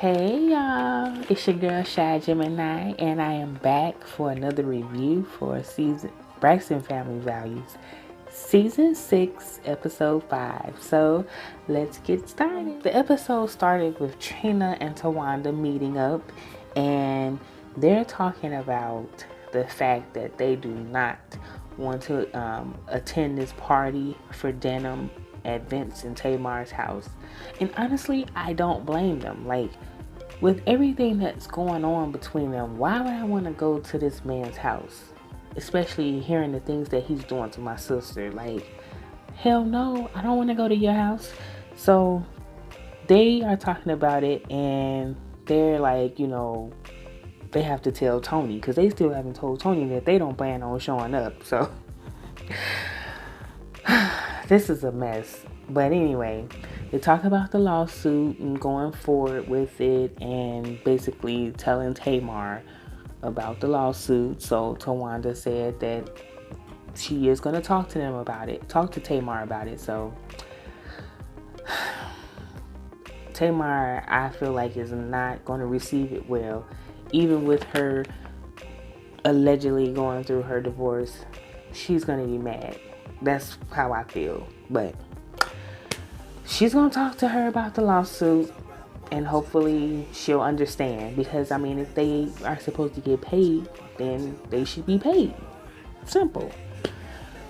Hey y'all, it's your girl Shy Gemini, and I am back for another review for season Braxton Family Values, season 6, episode 5. So let's get started. The episode started with Trina and Tawanda meeting up, and they're talking about the fact that they do not want to attend this party for denim at Vince and Tamar's house. And honestly, I don't blame them. Like, with everything that's going on between them, why would I want to go to this man's house? Especially hearing the things that he's doing to my sister. Like, hell no, I don't want to go to your house. So they are talking about it, and they're like, they have to tell Tony, because they still haven't told Tony that they don't plan on showing up. So this is a mess. But anyway, they talk about the lawsuit and going forward with it, and basically telling Tamar about the lawsuit. So Tawanda said that she is going to talk to them about it, talk to Tamar about it. So Tamar, I feel like, is not going to receive it well, even with her allegedly going through her divorce. She's going to be mad. That's how I feel. But she's going to talk to her about the lawsuit, and hopefully she'll understand. Because, I mean, if they are supposed to get paid, then they should be paid. Simple.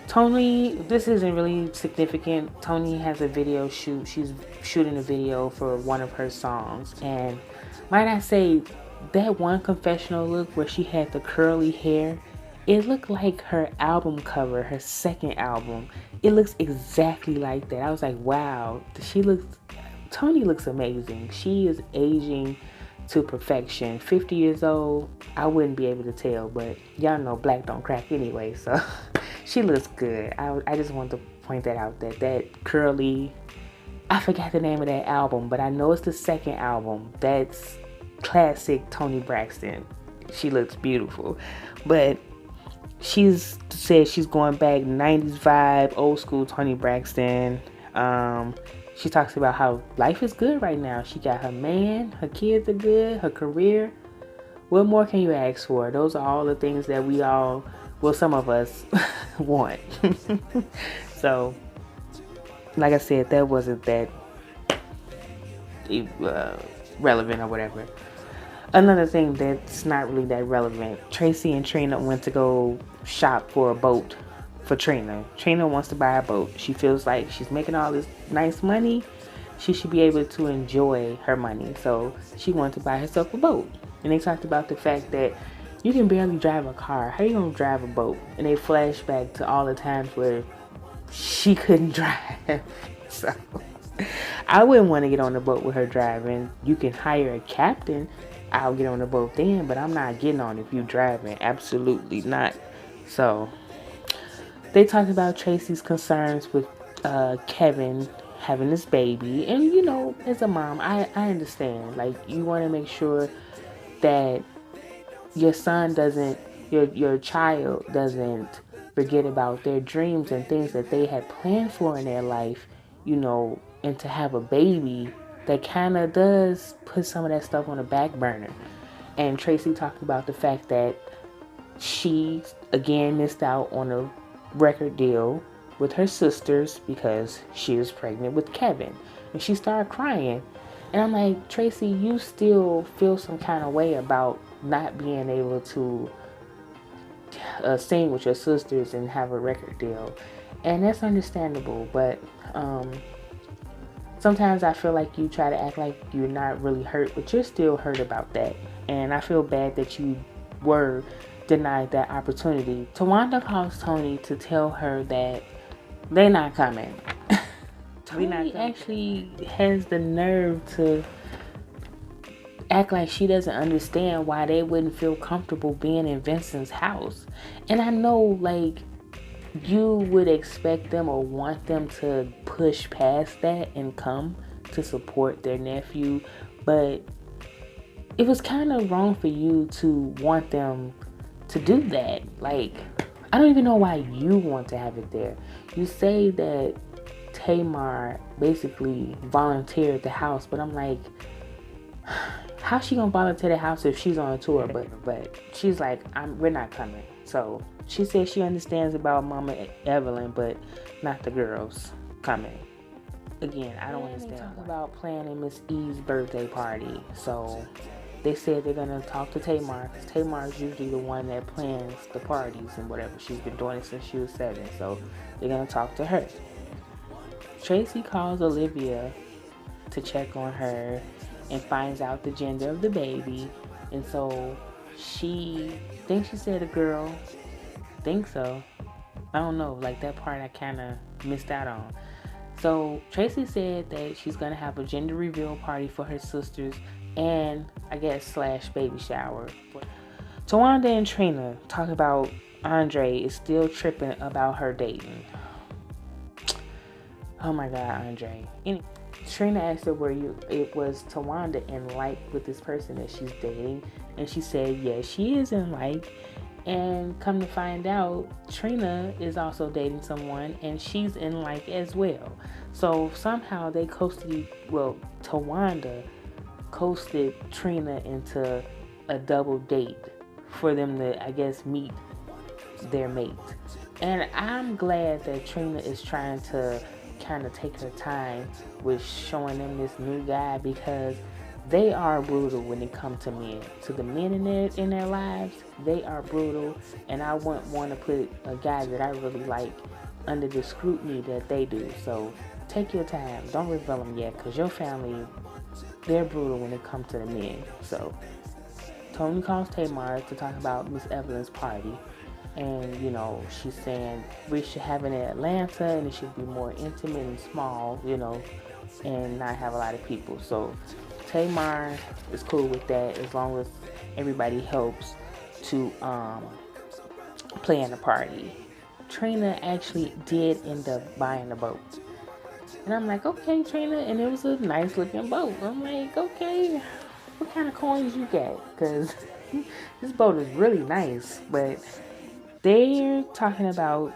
Tony, this isn't really significant. Tony has a video shoot. She's shooting a video for one of her songs. And might I say, that one confessional look where she had the curly hair, it looked like her album cover, her second album. It looks exactly like that. I was like, wow, Tony looks amazing. She is aging to perfection. 50 years old, I wouldn't be able to tell, but y'all know black don't crack anyway, so she looks good. I just wanted to point that out, that curly, I forgot the name of that album, but I know it's the second album. That's classic Toni Braxton. She looks beautiful. But she's said she's going back 90s vibe, old school Toni Braxton. She talks about how life is good right now. She got her man, her kids are good, her career. What more can you ask for? Those are all the things that we all, well, some of us want. So, like I said, that wasn't that relevant or whatever. Another thing that's not really that relevant, Tracy and Trina went to go shop for a boat for Trina. Trina wants to buy a boat. She feels like she's making all this nice money. She should be able to enjoy her money. So she wanted to buy herself a boat. And they talked about the fact that you can barely drive a car. How are you going to drive a boat? And they flashed back to all the times where she couldn't drive. So I wouldn't want to get on the boat with her driving. You can hire a captain. I'll get on the boat then, but I'm not getting on if you driving. Absolutely not. So they talked about Tracy's concerns with Kevin having this baby. And, as a mom, I understand. Like, you want to make sure that your son doesn't, your child doesn't forget about their dreams and things that they had planned for in their life, and to have a baby that kind of does put some of that stuff on the back burner. And Tracy talked about the fact that she, again, missed out on a record deal with her sisters because she was pregnant with Kevin. And she started crying. And I'm like, Tracy, you still feel some kind of way about not being able to sing with your sisters and have a record deal. And that's understandable, but sometimes I feel like you try to act like you're not really hurt, but you're still hurt about that. And I feel bad that you were denied that opportunity. Tawanda calls Tony to tell her that they're not coming. Tony actually has the nerve to act like she doesn't understand why they wouldn't feel comfortable being in Vincent's house. And I know, like, you would expect them or want them to push past that and come to support their nephew, but it was kind of wrong for you to want them to do that. Like, I don't even know why you want to have it there. You say that Tamar basically volunteered the house, but I'm like, how she gonna volunteer the house if she's on a tour? But she's like, we're not coming. So she says she understands about Mama Evelyn, but not the girls coming. Again, I don't understand. They talk about planning Miss E's birthday party. So they said they're gonna talk to Tamar, because Tamar is usually the one that plans the parties and whatever. She's been doing it since she was 7. So they're gonna talk to her. Tracy calls Olivia to check on her and finds out the gender of the baby. And so she thinks she said a girl. Think so. I don't know. Like, that part I kind of missed out on. So Tracy said that she's going to have a gender reveal party for her sisters and, I guess, / baby shower. Tawanda and Trina talk about Andre is still tripping about her dating. Oh my God, Andre. Anyway, Trina asked her it was Tawanda in like with this person that she's dating. And she said, yes, she is in like. And come to find out, Trina is also dating someone and she's in like as well. So somehow they Tawanda coasted Trina into a double date for them to, I guess, meet their mate. And I'm glad that Trina is trying to kind of take her time with showing them this new guy, because they are brutal when it comes to men. To the men in their lives, they are brutal, and I wouldn't want to put a guy that I really like under the scrutiny that they do. So take your time. Don't reveal them yet, because your family, they're brutal when it comes to the men. So Tony calls Tamar to talk about Miss Evelyn's party. And, she's saying we should have it in Atlanta and it should be more intimate and small, and not have a lot of people. So Tamar is cool with that as long as everybody helps to plan the party. Trina actually did end up buying a boat. And I'm like, okay, Trina, and it was a nice looking boat. I'm like, okay, what kind of coins you got? Because this boat is really nice, but they're talking about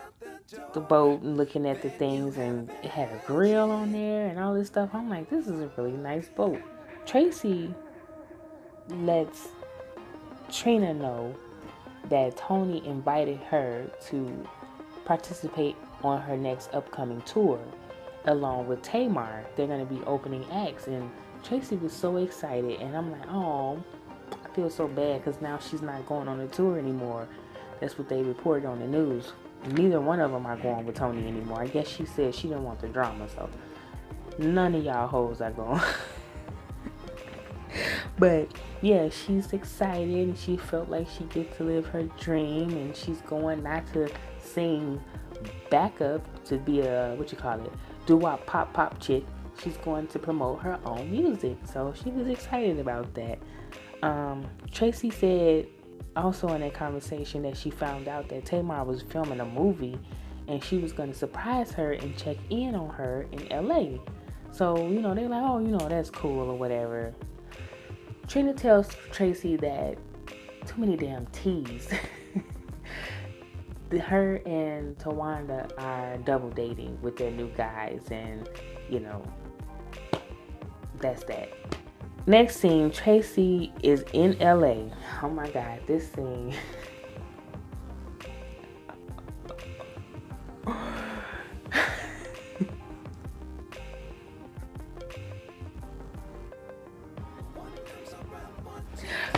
the boat and looking at the things, and it had a grill on there and all this stuff. I'm like, this is a really nice boat. Tracy lets Trina know that Tony invited her to participate on her next upcoming tour along with Tamar. They're going to be opening acts, and Tracy was so excited, and I'm like, oh, I feel so bad because now she's not going on the tour anymore. That's what they reported on the news. Neither one of them are going with Tony anymore. I guess she said she didn't want the drama, so none of y'all hoes are going. But yeah, she's excited and she felt like she gets to live her dream, and she's going not to sing backup to be a, doo-wop pop chick. She's going to promote her own music. So she was excited about that. Tracy said also in that conversation that she found out that Tamar was filming a movie and she was going to surprise her and check in on her in LA. So, they're like, oh, that's cool or whatever. Trina tells Tracy that too many damn T's. Her and Tawanda are double dating with their new guys, and, that's that. Next scene, Tracy is in LA. Oh my God, this scene.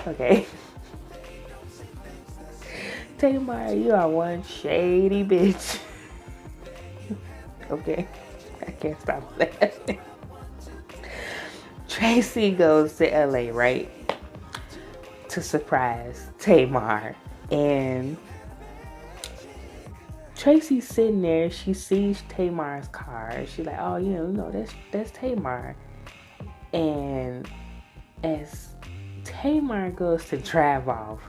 Okay. Tamar, you are one shady bitch. Okay. I can't stop laughing. Tracy goes to LA, right? To surprise Tamar. And Tracy's sitting there. She sees Tamar's car. She's like, oh, that's Tamar. And as Tamar goes to drive off,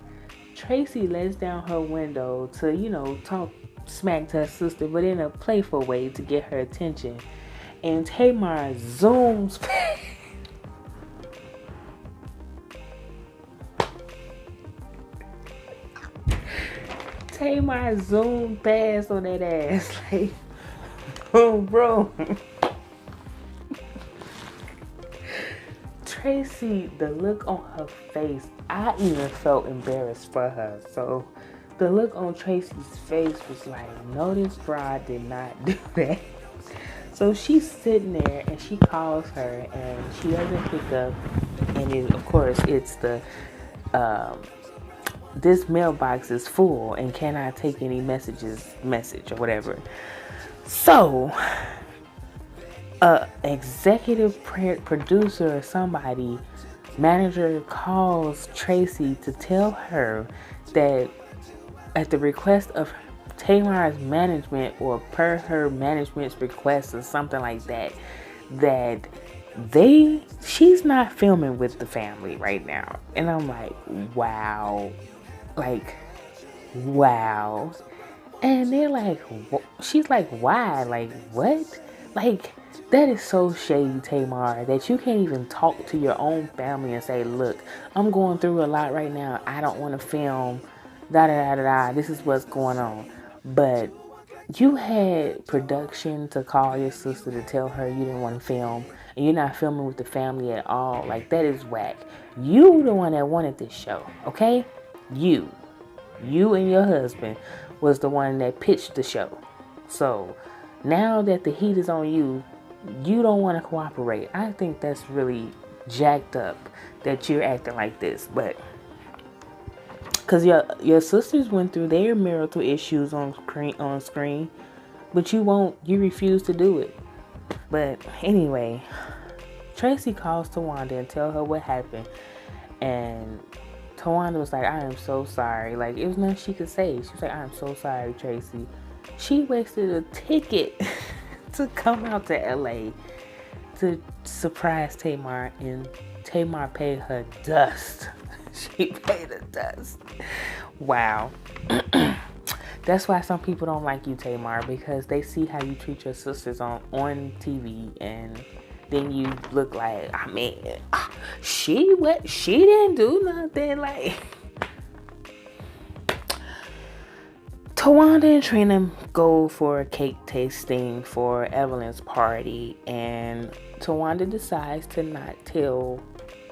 Tracy lets down her window to, talk smack to her sister, but in a playful way to get her attention. And Tamar zooms past. Tamar zoomed past on that ass. Like, oh, bro. Tracy, the look on her face, I even felt embarrassed for her. So the look on Tracy's face was like, no, this broad did not do that. So she's sitting there and she calls her and she doesn't pick up. And of course, it's the this mailbox is full and cannot take any message or whatever. So executive producer or somebody, manager, calls Tracy to tell her that at the request of Tamar's management, or per her management's request or something like that, that she's not filming with the family right now. And I'm like, wow. Like, wow. And they're like, she's like, why? Like, what? Like, that is so shady, Tamar, that you can't even talk to your own family and say, look, I'm going through a lot right now. I don't want to film. Da-da-da-da-da. This is what's going on. But you had production to call your sister to tell her you didn't want to film. And you're not filming with the family at all. Like, that is whack. You the one that wanted this show, okay? You and your husband was the one that pitched the show. So now that the heat is on you, you don't want to cooperate. I think that's really jacked up that you're acting like this. But because your sisters went through their marital issues on screen, but you refuse to do it. But anyway, Tracy calls Tawanda and tell her what happened, and Tawanda was like, I am so sorry. Like, it was nothing she could say. She was like, I am so sorry, Tracy. She wasted a ticket to come out to LA to surprise Tamar, and Tamar paid her dust. She paid her dust. Wow. That's why some people don't like you, Tamar, because they see how you treat your sisters on TV, and then you look like, I mean, she didn't do nothing. Like, Tawanda and Trina go for a cake tasting for Evelyn's party, and Tawanda decides to not tell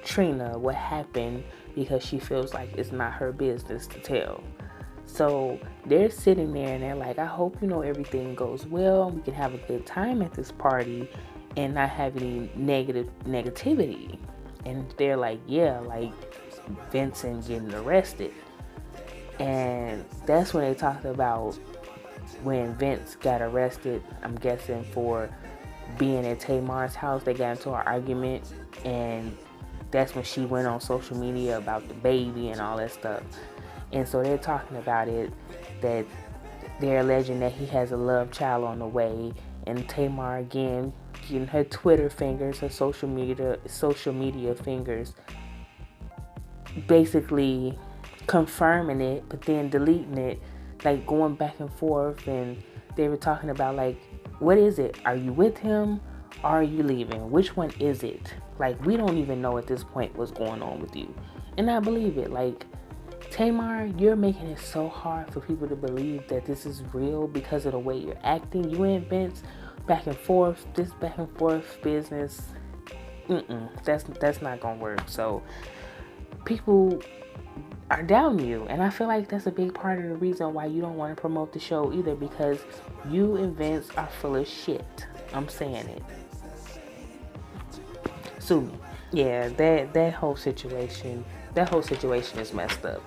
Trina what happened because she feels like it's not her business to tell. So they're sitting there and they're like, I hope everything goes well. We can have a good time at this party and not have any negativity. And they're like, yeah, like Vincent getting arrested. And that's when they talked about when Vince got arrested, I'm guessing for being at Tamar's house. They got into an argument, and that's when she went on social media about the baby and all that stuff. And so they're talking about it, that they're alleging that he has a love child on the way. And Tamar, again, getting her Twitter fingers, her social media fingers, basically confirming it, but then deleting it, like going back and forth. And they were talking about, like, what is it? Are you with him? Or are you leaving? Which one is it? Like, we don't even know at this point what's going on with you. And I believe it. Like, Tamar, you're making it so hard for people to believe that this is real because of the way you're acting. You and Vince back and forth, this back and forth business. That's not gonna work. So people are doubting you, and I feel like that's a big part of the reason why you don't want to promote the show either, because you and Vince are full of shit. I'm saying it. So yeah, that whole situation is messed up,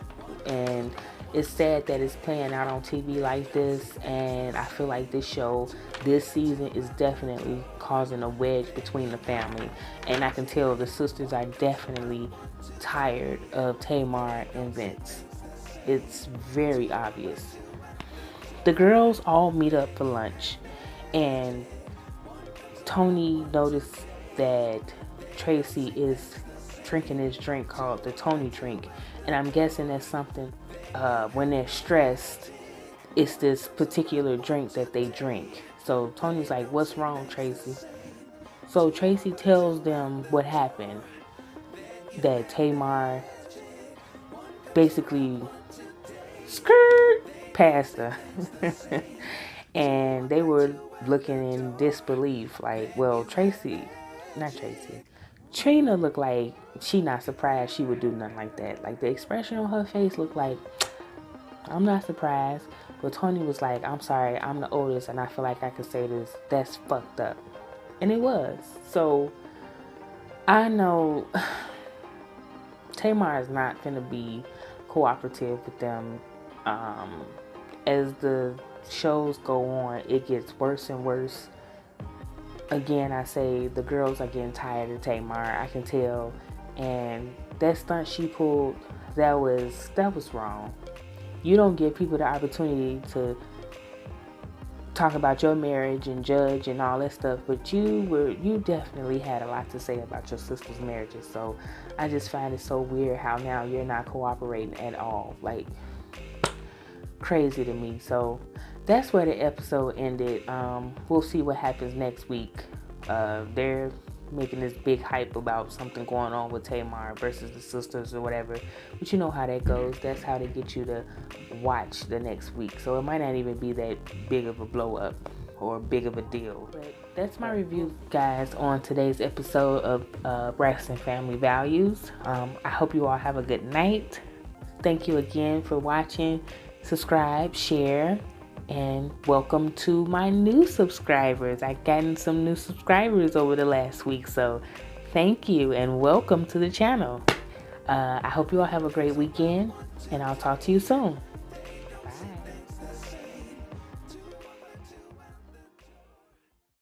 and it's sad that it's playing out on TV like this. And I feel like this show this season is definitely causing a wedge between the family, and I can tell the sisters are definitely tired of Tamar and Vince. It's very obvious. The girls all meet up for lunch, and Tony noticed that Tracy is drinking this drink called the Tony drink, and I'm guessing that's something when they're stressed, it's this particular drink that they drink. So Tony's like, what's wrong, Tracy? So Tracy tells them what happened, that Tamar basically past her. And they were looking in disbelief, like, well, Trina looked like she not surprised she would do nothing like that. Like the expression on her face looked like, I'm not surprised. But Tony was like, I'm sorry, I'm the oldest and I feel like I could say this. That's fucked up. And it was. So I know Tamar is not going to be cooperative with them. As the shows go on, it gets worse and worse. Again, I say the girls are getting tired of Tamar. I can tell. And that stunt she pulled, that was wrong. You don't give people the opportunity to talk about your marriage and judge and all that stuff, but you definitely had a lot to say about your sister's marriages. So I just find it so weird how now you're not cooperating at all. Like, crazy to me. So that's where the episode ended. We'll see what happens next week. They're making this big hype about something going on with Tamar versus the sisters or whatever, but you know how that goes. That's how they get you to watch the next week. So it might not even be that big of a blow up or big of a deal. But that's my review, guys, on today's episode of Braxton Family Values. I hope you all have a good night. Thank you again for watching. Subscribe, share, and welcome to my new subscribers. I've gotten some new subscribers over the last week, so thank you and welcome to the channel. I hope you all have a great weekend, and I'll talk to you soon.